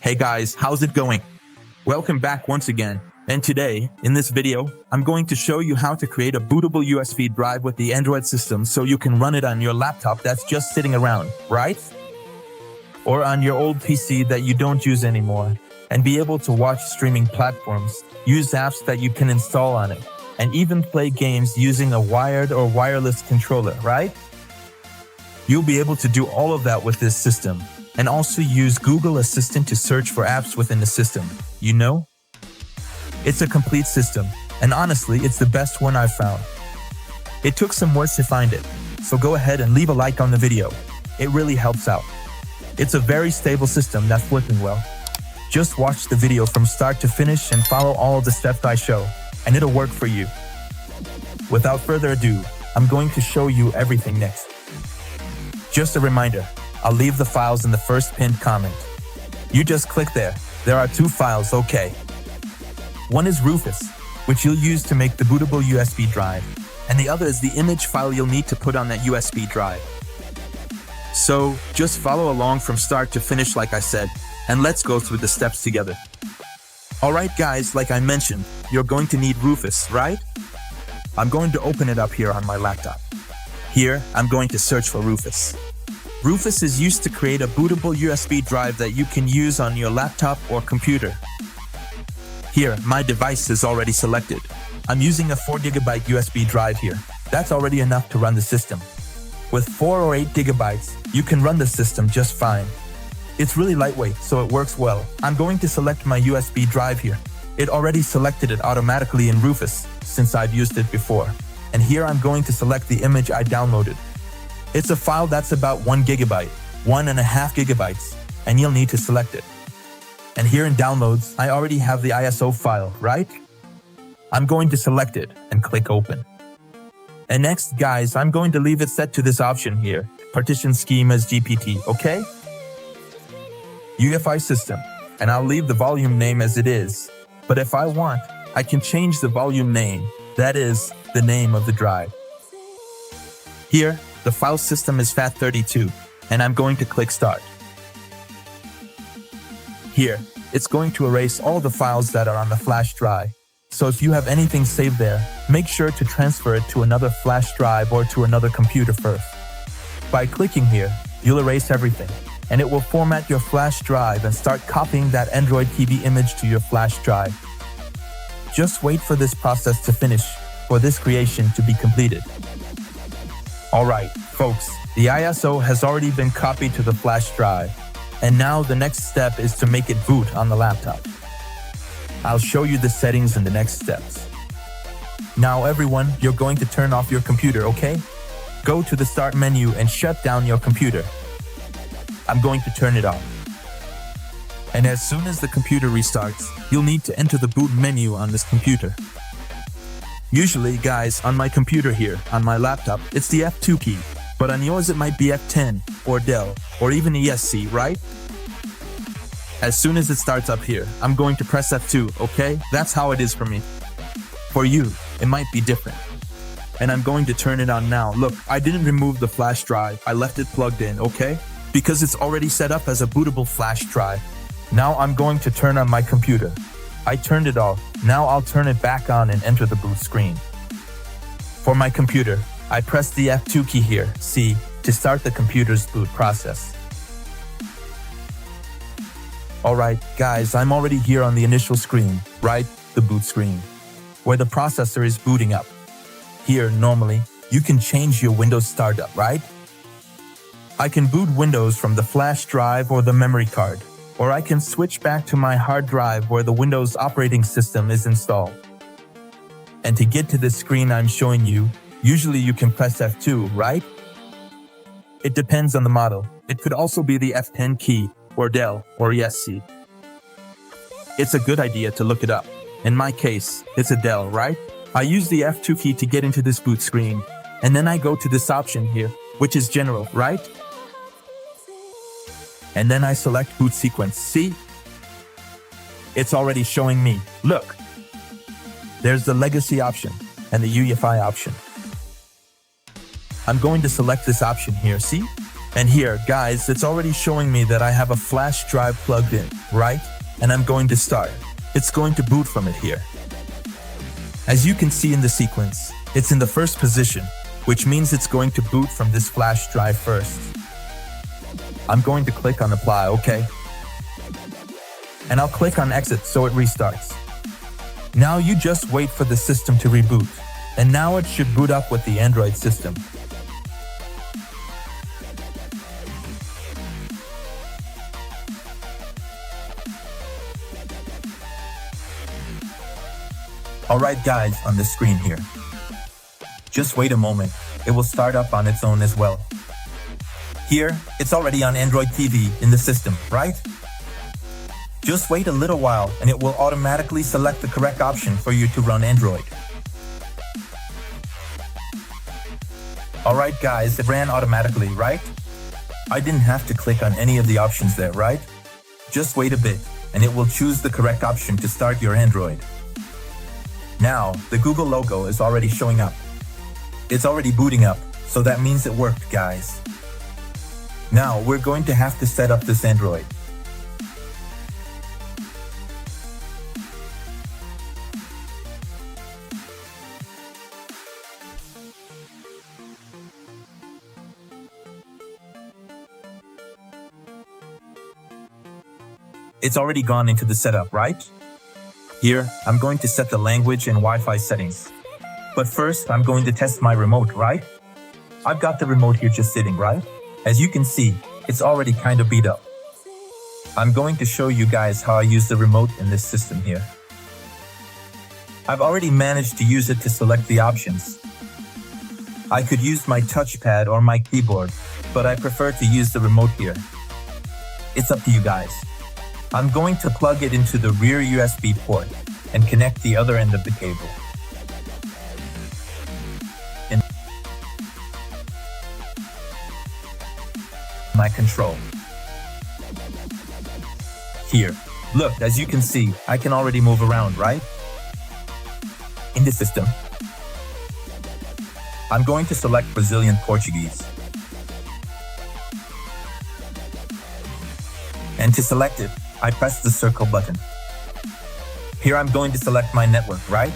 Hey guys, how's it going? Welcome back once again. And today, in this video, I'm going to show you how to create a bootable USB drive with the Android system so you can run it on your laptop that's just sitting around, right? Or on your old PC that you don't use anymore, and be able to watch streaming platforms, use apps that you can install on it, and even play games using a wired or wireless controller, right? You'll be able to do all of that with this system, and also use Google Assistant to search for apps within the system, you know? It's a complete system, and honestly, it's the best one I've found. It took some work to find it, so go ahead and leave a like on the video. It really helps out. It's a very stable system that's working well. Just watch the video from start to finish and follow all of the steps I show, and it'll work for you. Without further ado, I'm going to show you everything next. Just a reminder, I'll leave the files in the first pinned comment. You just click there. There are two files, okay? One is Rufus, which you'll use to make the bootable USB drive, and the other is the image file you'll need to put on that USB drive. So, just follow along from start to finish like I said, and let's go through the steps together. Alright guys, like I mentioned, you're going to need Rufus, right? I'm going to open it up here on my laptop. Here, I'm going to search for Rufus. Rufus is used to create a bootable USB drive that you can use on your laptop or computer. Here, my device is already selected. I'm using a 4GB USB drive here. That's already enough to run the system. With 4 or 8 gigabytes, you can run the system just fine. It's really lightweight, so it works well. I'm going to select my USB drive here. It already selected it automatically in Rufus, since I've used it before. And here I'm going to select the image I downloaded. It's a file that's about 1 gigabyte, 1.5 gigabytes, and you'll need to select it. And here in Downloads, I already have the ISO file, right? I'm going to select it and click Open. And next, guys, I'm going to leave it set to this option here, Partition Scheme as GPT, okay? UEFI System, and I'll leave the volume name as it is. But if I want, I can change the volume name, that is, the name of the drive. Here, the file system is FAT32, and I'm going to click Start. Here, it's going to erase all the files that are on the flash drive. So if you have anything saved there, make sure to transfer it to another flash drive or to another computer first. By clicking here, you'll erase everything, and it will format your flash drive and start copying that Android TV image to your flash drive. Just wait for this process to finish, for this creation to be completed. Alright, folks, the ISO has already been copied to the flash drive. And now the next step is to make it boot on the laptop. I'll show you the settings in the next steps. Now everyone, you're going to turn off your computer, okay? Go to the Start menu and shut down your computer. I'm going to turn it off. And as soon as the computer restarts, you'll need to enter the boot menu on this computer. Usually, guys, on my computer here, on my laptop, it's the F2 key. But on yours it might be F10, or Del, or even ESC, right? As soon as it starts up here, I'm going to press F2, okay? That's how it is for me. For you, it might be different. And I'm going to turn it on now. Look, I didn't remove the flash drive, I left it plugged in, okay? Because it's already set up as a bootable flash drive. Now I'm going to turn on my computer. I turned it off, now I'll turn it back on and enter the boot screen. For my computer, I press the F2 key here, see, to start the computer's boot process. Alright, guys, I'm already here on the initial screen, right, the boot screen, where the processor is booting up. Here, normally, you can change your Windows startup, right? I can boot Windows from the flash drive or the memory card, or I can switch back to my hard drive where the Windows operating system is installed. And to get to this screen I'm showing you, usually you can press F2, right? It depends on the model. It could also be the F10 key, or Del, or ESC. It's a good idea to look it up. In my case, it's a Del, right? I use the F2 key to get into this boot screen, and then I go to this option here, which is General, right? And then I select boot sequence, see? It's already showing me, look. There's the legacy option and the UEFI option. I'm going to select this option here, see? And here, guys, it's already showing me that I have a flash drive plugged in, right? And I'm going to start. It's going to boot from it here. As you can see in the sequence, it's in the first position, which means it's going to boot from this flash drive first. I'm going to click on apply, okay? And I'll click on exit so it restarts. Now you just wait for the system to reboot, and now it should boot up with the Android system. Alright guys, on the screen here. Just wait a moment, it will start up on its own as well. Here, it's already on Android TV in the system, right? Just wait a little while and it will automatically select the correct option for you to run Android. Alright guys, it ran automatically, right? I didn't have to click on any of the options there, right? Just wait a bit and it will choose the correct option to start your Android. Now, the Google logo is already showing up. It's already booting up, so that means it worked, guys. Now, we're going to have to set up this Android. It's already gone into the setup, right? Here, I'm going to set the language and Wi-Fi settings. But first, I'm going to test my remote, right? I've got the remote here just sitting, right? As you can see, it's already kind of beat up. I'm going to show you guys how I use the remote in this system here. I've already managed to use it to select the options. I could use my touchpad or my keyboard, but I prefer to use the remote here. It's up to you guys. I'm going to plug it into the rear USB port and connect the other end of the cable. In my control. Here, look, as you can see, I can already move around, right? In the system, I'm going to select Brazilian Portuguese. And to select it, I press the circle button. Here I'm going to select my network, right?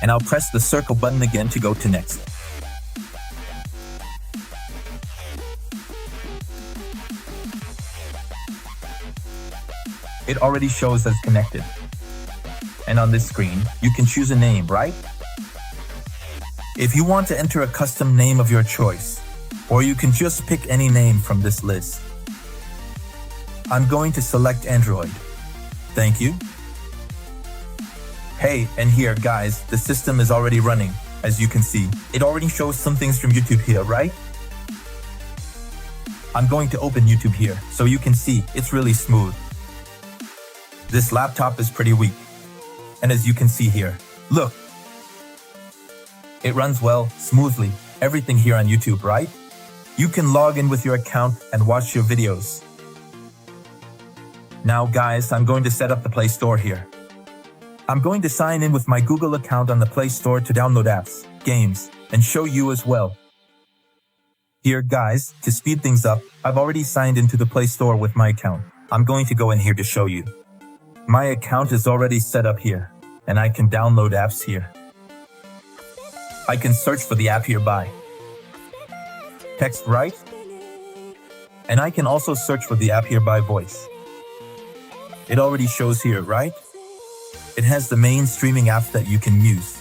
And I'll press the circle button again to go to next. It already shows as connected. And on this screen, you can choose a name, right? If you want to enter a custom name of your choice, or you can just pick any name from this list. I'm going to select Android. Thank you. Hey, and here guys, the system is already running. As you can see, it already shows some things from YouTube here, right? I'm going to open YouTube here, so you can see it's really smooth. This laptop is pretty weak. And as you can see here, look. It runs well, smoothly, everything here on YouTube, right? You can log in with your account and watch your videos. Now guys, I'm going to set up the Play Store here. I'm going to sign in with my Google account on the Play Store to download apps, games, and show you as well. Here guys, to speed things up, I've already signed into the Play Store with my account. I'm going to go in here to show you. My account is already set up here, and I can download apps here. I can search for the app hereby. Text right. And I can also search for the app here by voice. It already shows here, right? It has the main streaming apps that you can use.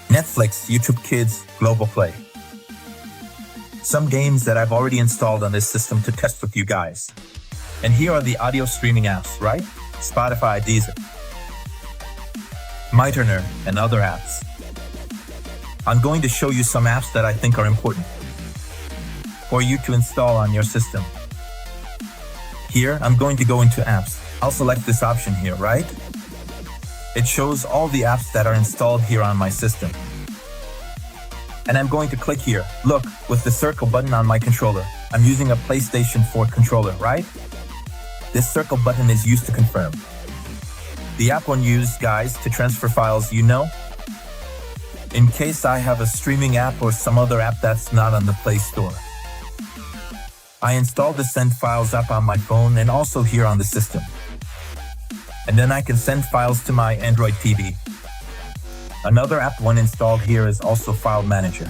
Netflix, YouTube Kids, Global Play. Some games that I've already installed on this system to test with you guys. And here are the audio streaming apps, right? Spotify, Deezer, MyTurner, and other apps. I'm going to show you some apps that I think are important for you to install on your system. Here, I'm going to go into apps. I'll select this option here, right? It shows all the apps that are installed here on my system. And I'm going to click here. Look, with the circle button on my controller. I'm using a PlayStation 4 controller, right? This circle button is used to confirm. The app one used, guys, to transfer files, you know? In case I have a streaming app or some other app that's not on the Play Store. I installed the Send Files app on my phone and also here on the system. And then I can send files to my Android TV. Another app one installed here is also File Manager.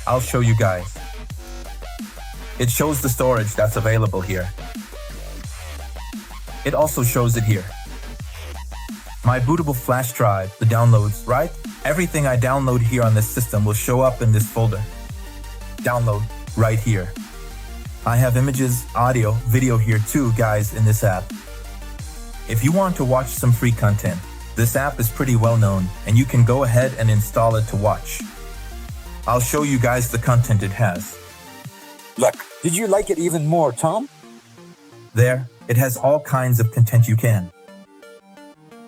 I'll show you guys. It shows the storage that's available here. It also shows it here. My bootable flash drive, the downloads, right? Everything I download here on this system will show up in this folder. Download right here. I have images, audio, video here too, guys, in this app. If you want to watch some free content, this app is pretty well known and you can go ahead and install it to watch. I'll show you guys the content it has. Look, did you like it even more, Tom? There, it has all kinds of content you can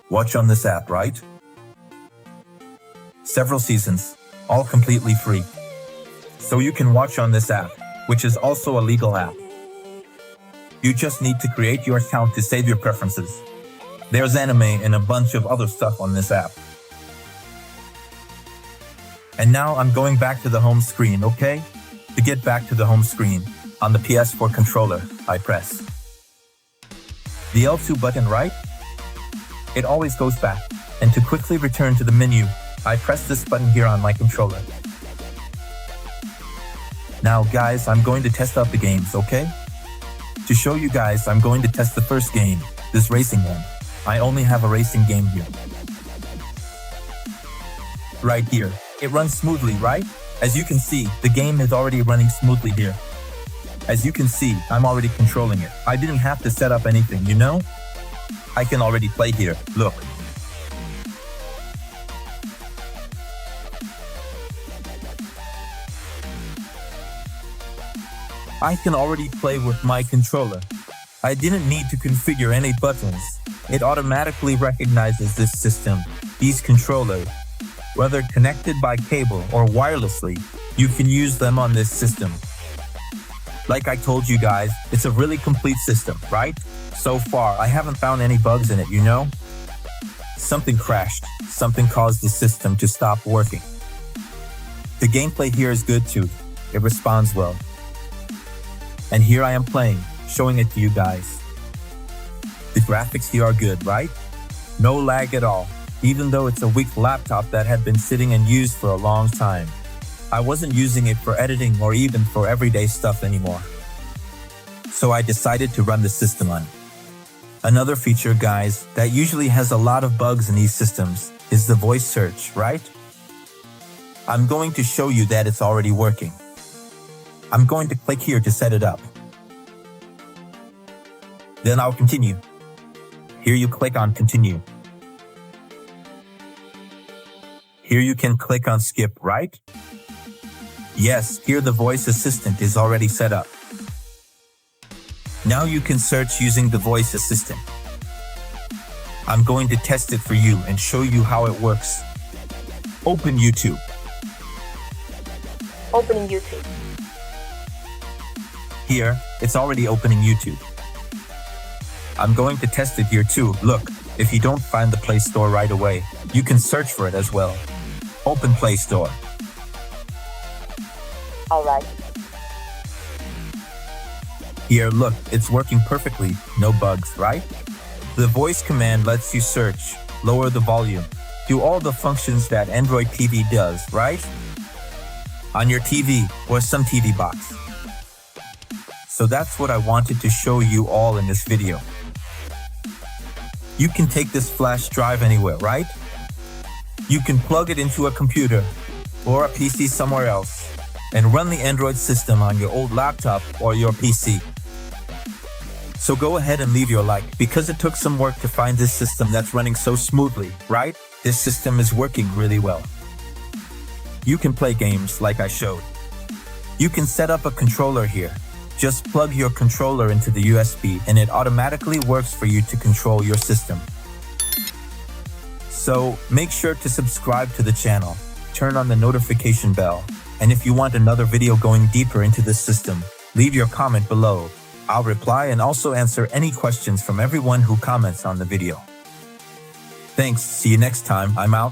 watch on this app, right? Several seasons, all completely free. So you can watch on this app, which is also a legal app. You just need to create your account to save your preferences. There's anime and a bunch of other stuff on this app. And now I'm going back to the home screen, okay? To get back to the home screen, on the PS4 controller, I press the L2 button, right? It always goes back. And to quickly return to the menu, I press this button here on my controller. Now guys, I'm going to test out the games, okay? To show you guys, I'm going to test the first game, this racing one. I only have a racing game here. Right here. It runs smoothly, right? As you can see, the game is already running smoothly here. As you can see, I'm already controlling it. I didn't have to set up anything, you know? I can already play here, look. I can already play with my controller. I didn't need to configure any buttons. It automatically recognizes this system, these controllers. Whether connected by cable or wirelessly, you can use them on this system. Like I told you guys, it's a really complete system, right? So far, I haven't found any bugs in it, you know? Something crashed. Something caused the system to stop working. The gameplay here is good too. It responds well. And here I am playing, showing it to you guys. The graphics here are good, right? No lag at all, even though it's a weak laptop that had been sitting and used for a long time. I wasn't using it for editing or even for everyday stuff anymore. So I decided to run the system on it. Another feature, guys, that usually has a lot of bugs in these systems is the voice search, right? I'm going to show you that it's already working. I'm going to click here to set it up. Then I'll continue. Here you click on continue. Here you can click on skip, right? Yes, here the voice assistant is already set up. Now you can search using the voice assistant. I'm going to test it for you and show you how it works. Open YouTube. Opening YouTube. Here, it's already opening YouTube. I'm going to test it here too. Look, if you don't find the Play Store right away, you can search for it as well. Open Play Store. Alright. Here, look, it's working perfectly. No bugs, right? The voice command lets you search, lower the volume, do all the functions that Android TV does, right? On your TV or some TV box. So that's what I wanted to show you all in this video. You can take this flash drive anywhere, right? You can plug it into a computer or a PC somewhere else and run the Android system on your old laptop or your PC. So go ahead and leave your like, because it took some work to find this system that's running so smoothly, right? This system is working really well. You can play games like I showed. You can set up a controller here. Just plug your controller into the USB and it automatically works for you to control your system. So make sure to subscribe to the channel, turn on the notification bell, and if you want another video going deeper into this system, leave your comment below. I'll reply and also answer any questions from everyone who comments on the video. Thanks. See you next time. I'm out.